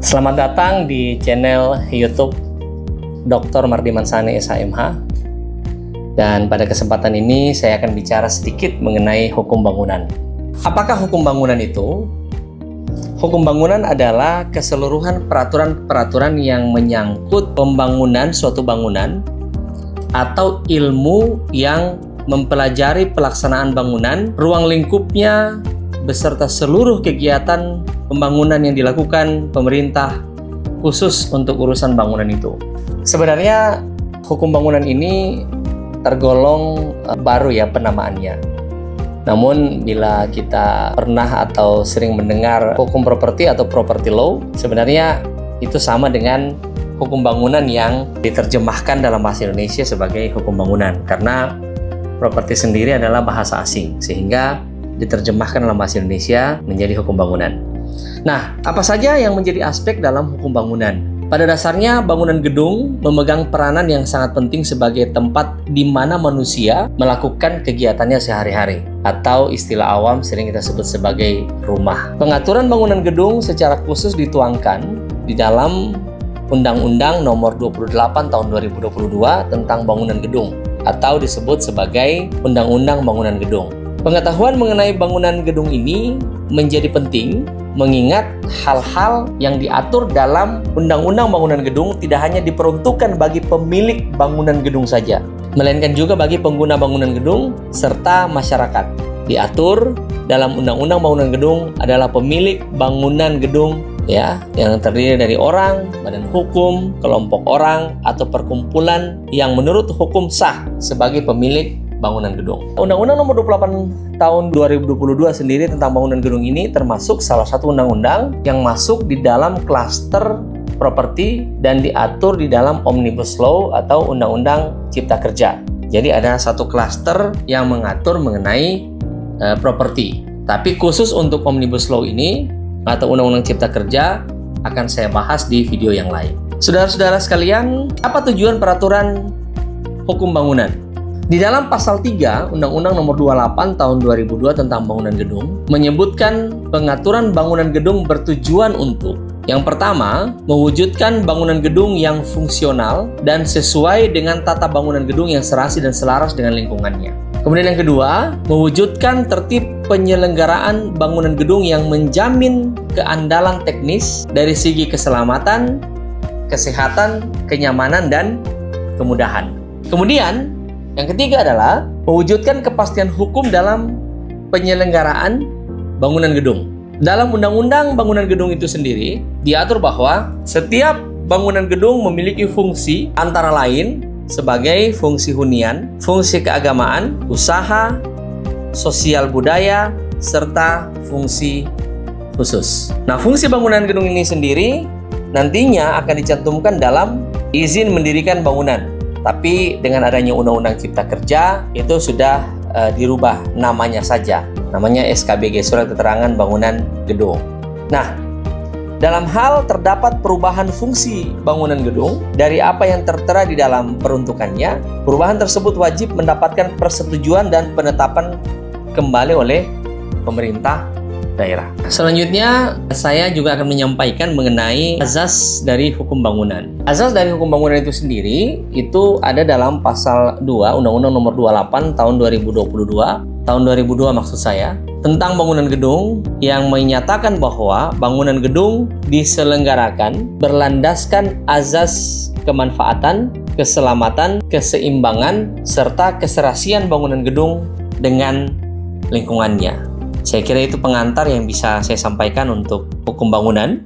Selamat datang di channel YouTube Dr. Mardiman Sani SHMH. Dan pada kesempatan ini saya akan bicara sedikit mengenai hukum bangunan. Apakah hukum bangunan itu? Hukum bangunan adalah keseluruhan peraturan-peraturan yang menyangkut pembangunan suatu bangunan atau ilmu yang mempelajari pelaksanaan bangunan, ruang lingkupnya, beserta seluruh kegiatan pembangunan yang dilakukan pemerintah khusus untuk urusan bangunan itu. Sebenarnya hukum bangunan ini tergolong baru ya penamaannya. Namun bila kita pernah atau sering mendengar hukum properti atau property law, sebenarnya itu sama dengan hukum bangunan yang diterjemahkan dalam bahasa Indonesia sebagai hukum bangunan, karena properti sendiri adalah bahasa asing sehingga diterjemahkan dalam bahasa Indonesia menjadi hukum bangunan. Nah, apa saja yang menjadi aspek dalam hukum bangunan? Pada dasarnya, bangunan gedung memegang peranan yang sangat penting sebagai tempat di mana manusia melakukan kegiatannya sehari-hari, atau istilah awam sering kita sebut sebagai rumah. Pengaturan bangunan gedung secara khusus dituangkan di dalam Undang-Undang Nomor 28 Tahun 2022 tentang bangunan gedung, atau disebut sebagai Undang-Undang Bangunan Gedung. Pengetahuan mengenai bangunan gedung ini menjadi penting mengingat hal-hal yang diatur dalam Undang-Undang Bangunan Gedung tidak hanya diperuntukkan bagi pemilik bangunan gedung saja, melainkan juga bagi pengguna bangunan gedung serta masyarakat. Diatur dalam Undang-Undang Bangunan Gedung adalah pemilik bangunan gedung ya, yang terdiri dari orang, badan hukum, kelompok orang, atau perkumpulan yang menurut hukum sah sebagai pemilik bangunan gedung. Undang-Undang Nomor 28 Tahun 2022 sendiri tentang bangunan gedung ini termasuk salah satu undang-undang yang masuk di dalam klaster properti dan diatur di dalam Omnibus Law atau Undang-Undang Cipta Kerja. Jadi ada satu klaster yang mengatur mengenai properti. Tapi khusus untuk Omnibus Law ini atau Undang-Undang Cipta Kerja akan saya bahas di video yang lain. Saudara-saudara sekalian, apa tujuan peraturan hukum bangunan? Di dalam pasal 3 Undang-Undang Nomor 28 Tahun 2002 tentang bangunan gedung menyebutkan pengaturan bangunan gedung bertujuan untuk yang pertama, mewujudkan bangunan gedung yang fungsional dan sesuai dengan tata bangunan gedung yang serasi dan selaras dengan lingkungannya. Kemudian yang kedua, mewujudkan tertib penyelenggaraan bangunan gedung yang menjamin keandalan teknis dari segi keselamatan, kesehatan, kenyamanan, dan kemudahan. Kemudian, yang ketiga adalah mewujudkan kepastian hukum dalam penyelenggaraan bangunan gedung. Dalam Undang-Undang Bangunan Gedung itu sendiri, diatur bahwa setiap bangunan gedung memiliki fungsi antara lain sebagai fungsi hunian, fungsi keagamaan, usaha, sosial budaya, serta fungsi khusus. Nah, fungsi bangunan gedung ini sendiri nantinya akan dicantumkan dalam izin mendirikan bangunan. Tapi dengan adanya Undang-Undang Cipta Kerja itu sudah dirubah namanya saja. Namanya SKBG, Surat Keterangan Bangunan Gedung. Nah, dalam hal terdapat perubahan fungsi bangunan gedung dari apa yang tertera di dalam peruntukannya, perubahan tersebut wajib mendapatkan persetujuan dan penetapan kembali oleh pemerintah daerah. Selanjutnya, saya juga akan menyampaikan mengenai azas dari hukum bangunan. Azas dari hukum bangunan itu sendiri itu ada dalam pasal 2 Undang-Undang Nomor 28 Tahun 2022, tahun 2002 maksud saya, tentang bangunan gedung yang menyatakan bahwa bangunan gedung diselenggarakan berlandaskan azas kemanfaatan, keselamatan, keseimbangan, serta keserasian bangunan gedung dengan lingkungannya. Saya kira itu pengantar yang bisa saya sampaikan untuk hukum bangunan.